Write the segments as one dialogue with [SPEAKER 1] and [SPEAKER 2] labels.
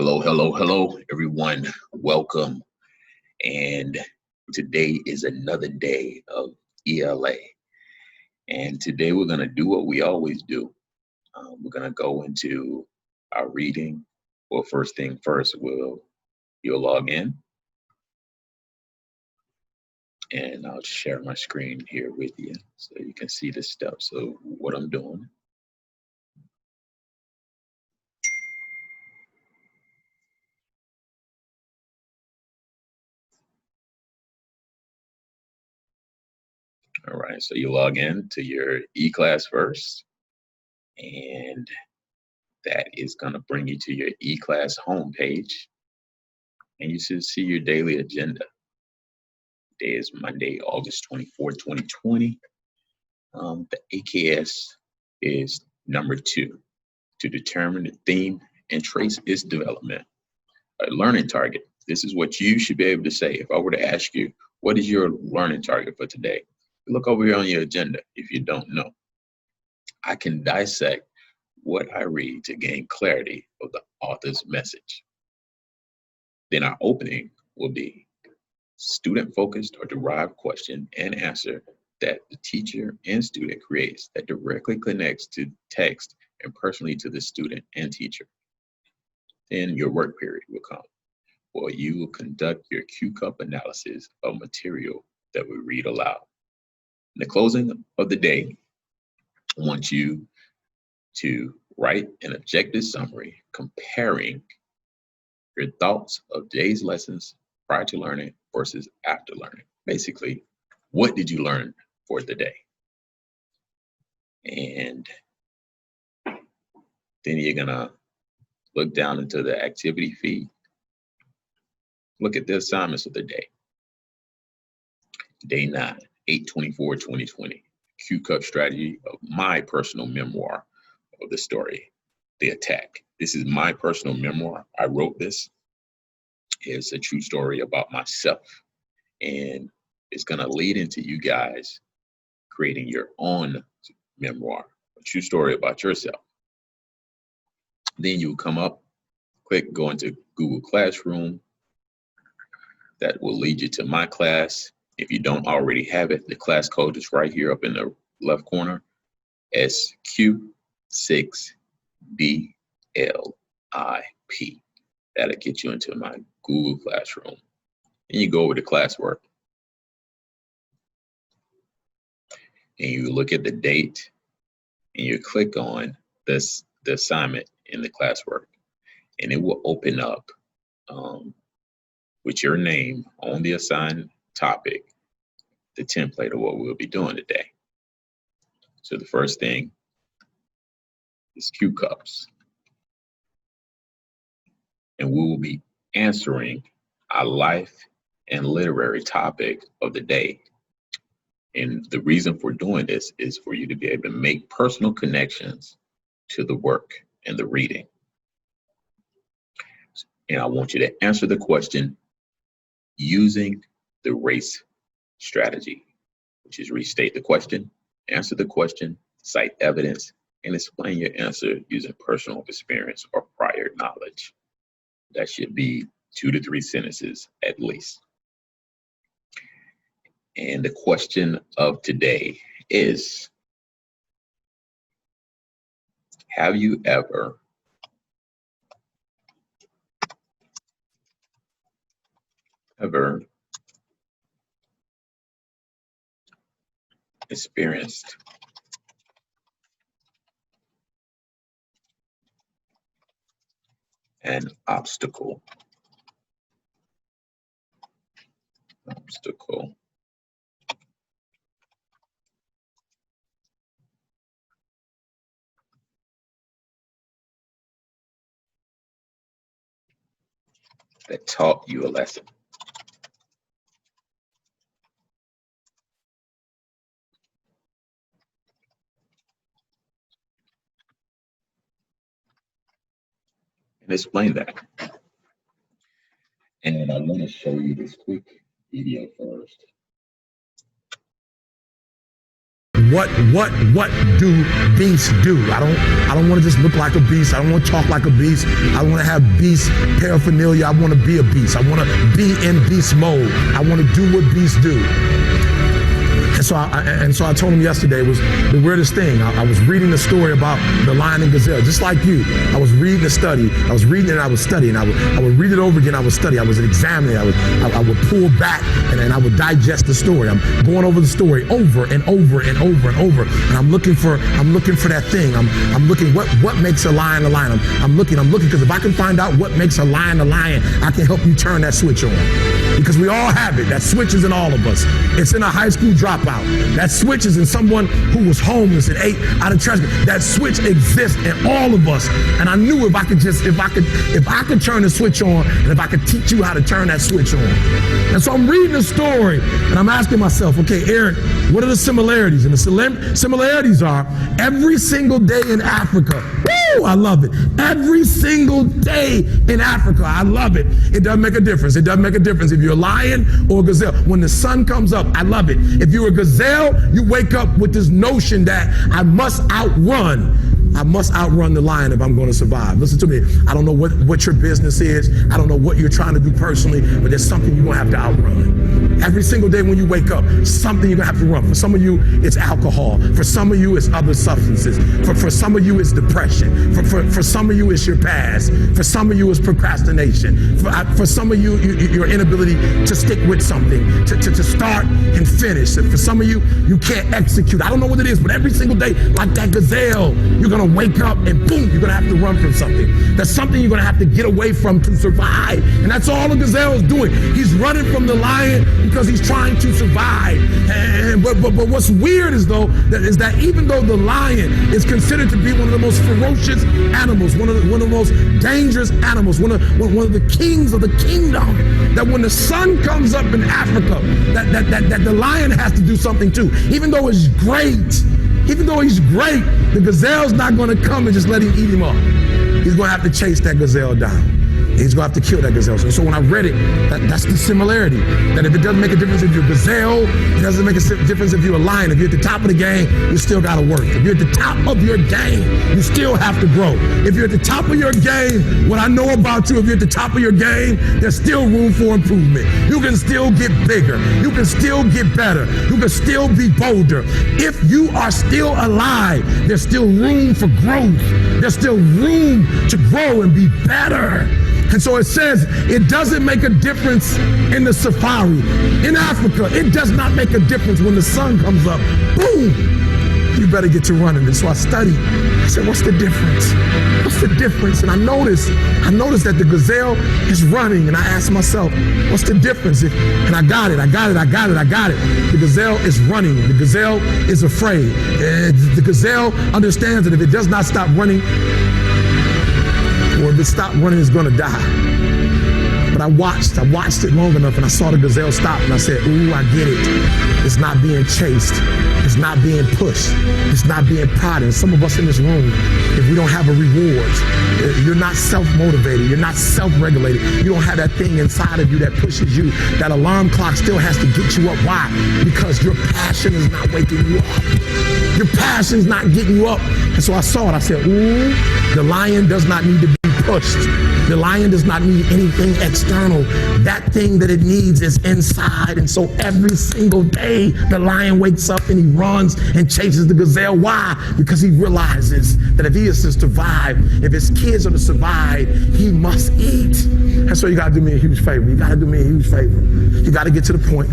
[SPEAKER 1] Hello, hello, hello, everyone. Welcome. And today is another day of ELA. And today we're going to do what we always do. We're going to go into our reading. Well, first thing first, you'll log in. And I'll share my screen here with you so you can see the steps of what I'm doing. All right, so you log in to your e-class first, and that is going to bring you to your e-class homepage, and you should see your daily agenda. Today is Monday, August 24th, 2020. The AKS is number 2, to determine the theme and trace its development. A learning target. This is what you should be able to say. If I were to ask you, what is your learning target for today? Look over here on your agenda if you don't know. I can dissect what I read to gain clarity of the author's message. Then our opening will be student-focused or derived question and answer that the teacher and student creates that directly connects to text and personally to the student and teacher. Then your work period will come, where you will conduct your Q-cup analysis of material that we read aloud. In the closing of the day, I want you to write an objective summary comparing your thoughts of today's lessons prior to learning versus after learning. Basically, what did you learn for the day? And then you're gonna look down into the activity feed. Look at the assignments of the day. Day 9, 8/24/2020. Q-cup strategy of my personal memoir of the story, The Attack. This is my personal memoir. I wrote this. It's a true story about myself, and it's going to lead into you guys creating your own memoir, a true story about yourself. Then you will come up, go into Google Classroom. That will lead you to my class. If you don't already have it, the class code is right here up in the left corner, SQ6BLIP. That'll get you into my Google Classroom. And you go over to classwork. And you look at the date, and you click on the assignment in the classwork. And it will open up with your name on the assigned topic, the template of what we'll be doing today. So the first thing is Q-cups. And we will be answering our life and literary topic of the day. And the reason for doing this is for you to be able to make personal connections to the work and the reading. And I want you to answer the question using the RACE strategy, which is restate the question, answer the question, cite evidence, and explain your answer using personal experience or prior knowledge. That should be 2 to 3 sentences at least. And the question of today is, have you ever experienced an obstacle that taught you a lesson? And explain that. And I want to show you this quick video first.
[SPEAKER 2] what do beasts do? I don't want to just look like a beast. I don't want to talk like a beast. I want to have beast paraphernalia. I want to be a beast. I want to be in beast mode. I want to do what beasts do. And so I told him yesterday, it was the weirdest thing. I was reading the story about the lion and gazelle, just like you. I was reading the study. I was reading it and I was studying. I would read it over again. I would study. I was examining. I would pull back and I would digest the story. I'm going over the story over and over and over and over. And I'm looking for that thing. I'm looking what makes a lion a lion. I'm looking because if I can find out what makes a lion, I can help you turn that switch on. Because we all have it. That switch is in all of us. It's in a high school dropout. That switch is in someone who was homeless and ate out of trash. That switch exists in all of us. And I knew if I could turn the switch on, and if I could teach you how to turn that switch on. And so I'm reading the story and I'm asking myself, okay, Eric, what are the similarities? And the similarities are every single day in Africa. Woo, I love it. Every single day in Africa. I love it. It doesn't make a difference. It doesn't make a difference if you're a lion or a gazelle. When the sun comes up, I love it. If you're a gazelle, you wake up with this notion that I must outrun the lion if I'm going to survive. Listen to me. I don't know what your business is. I don't know what you're trying to do personally, but there's something you're going to have to outrun. Every single day when you wake up, something you're going to have to run. For some of you, it's alcohol. For some of you, it's other substances. For some of you, it's depression. For some of you, it's your past. For some of you, it's procrastination. For some of you, your inability to stick with something, to start and finish. For some of you, you can't execute. I don't know what it is, but every single day, like that gazelle, you're going to wake up and boom, you're going to have to run from something. That's something you're going to have to get away from to survive. And that's all the gazelle is doing. He's running from the lion because he's trying to survive. But what's weird is that even though the lion is considered to be one of the most ferocious animals, one of the most dangerous animals, one of the kings of the kingdom, that when the sun comes up in Africa, that the lion has to do something too. Even though he's great, the gazelle's not going to come and just let him eat him up. He's going to have to chase that gazelle down. He's going to have to kill that gazelle. So when I read it, that's the similarity. That if it doesn't make a difference if you're a gazelle, it doesn't make a difference if you're a lion. If you're at the top of the game, you still got to work. If you're at the top of your game, you still have to grow. If you're at the top of your game, what I know about you, if you're at the top of your game, there's still room for improvement. You can still get bigger. You can still get better. You can still be bolder. If you are still alive, there's still room for growth. There's still room to grow and be better. And so it says it doesn't make a difference in the safari. In Africa, it does not make a difference when the sun comes up. Boom! You better get to running. And so I studied. I said, what's the difference? What's the difference? And I noticed that the gazelle is running. And I asked myself, what's the difference? And I got it. The gazelle is running. The gazelle is afraid. The gazelle understands that if it does not stop running, or if it stopped running, it's going to die. But I watched it long enough and I saw the gazelle stop and I said, ooh, I get it. It's not being chased. It's not being pushed. It's not being prodded. And some of us in this room, if we don't have a reward, you're not self-motivated. You're not self-regulated. You don't have that thing inside of you that pushes you. That alarm clock still has to get you up. Why? Because your passion is not waking you up. Your passion's not getting you up. And so I saw it. I said, ooh, the lion does not need to be pushed. The lion does not need anything external. That thing that it needs is inside. And so every single day, the lion wakes up and he runs and chases the gazelle. Why? Because he realizes that if he is to survive, if his kids are to survive, he must eat. And so you got to do me a huge favor. You got to do me a huge favor. You got to get to the point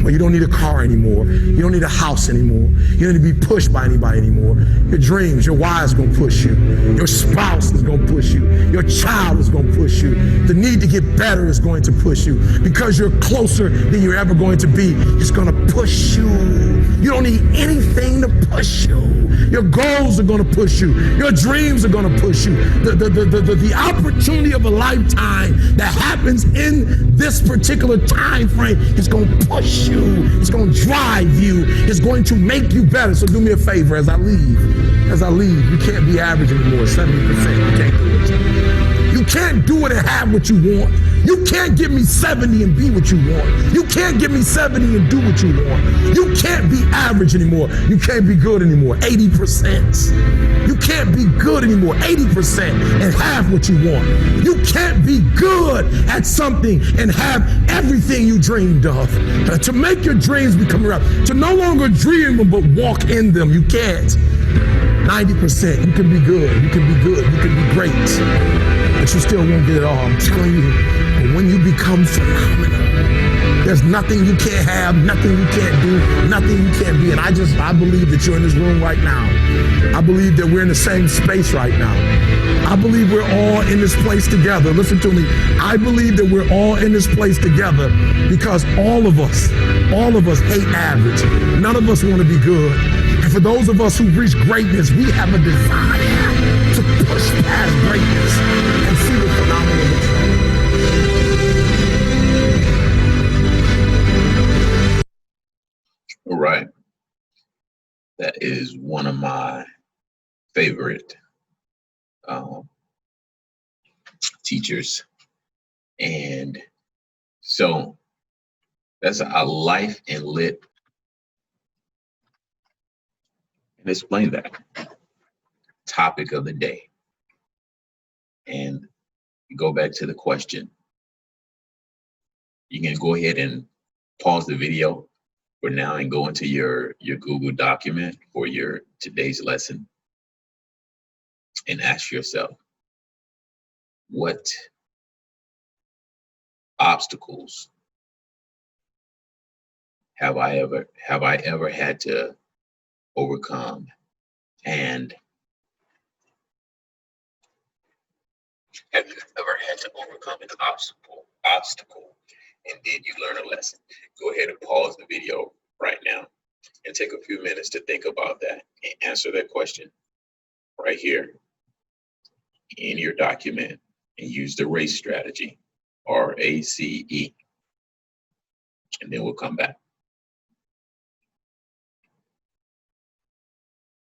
[SPEAKER 2] where you don't need a car anymore. You don't need a house anymore. You don't need to be pushed by anybody anymore. Your dreams, your wife's going to push you. Your spouse is going to push you. Your child is going to push you. The need to get better is going to push you. Because you're closer than you're ever going to be, it's going to push you. You don't need anything to push you. Your goals are going to push you. Your dreams are going to push you. The opportunity of a lifetime that happens in this particular time frame is going to push you. It's going to drive you. It's going to make you better. So do me a favor as I leave. You can't be average anymore. 70%. You can't do it. You can't do it and have what you want. You can't give me 70 and be what you want. You can't give me 70 and do what you want. You can't be average anymore. You can't be good anymore. 80%. You can't be good anymore. 80% and have what you want. You can't be good at something and have everything you dreamed of. To make your dreams become real, to no longer dream them but walk in them, you can't. 90%, you can be good, you can be good, you can be great, but you still won't get it all. I'm telling you, but when you become phenomenal, there's nothing you can't have, nothing you can't do, nothing you can't be. And I believe that you're in this room right now. I believe that we're in the same space right now. I believe we're all in this place together. Listen to me. I believe that we're all in this place together because all of us hate average. None of us want to be good. And for those of us who reach greatness, we have a desire to push past greatness and see the phenomenal looks like.
[SPEAKER 1] All right. That is one of my favorite teachers. And so that's a life and lit. And explain that topic of the day. And go back to the question. You can go ahead and pause the video for now and go into your Google document for your today's lesson and ask yourself, what obstacles have I ever had to overcome? And have you ever had to overcome an obstacle and did you learn a lesson? Go ahead and pause the video right now and take a few minutes to think about that and answer that question right here in your document and use the RACE strategy, RACE. And then we'll come back.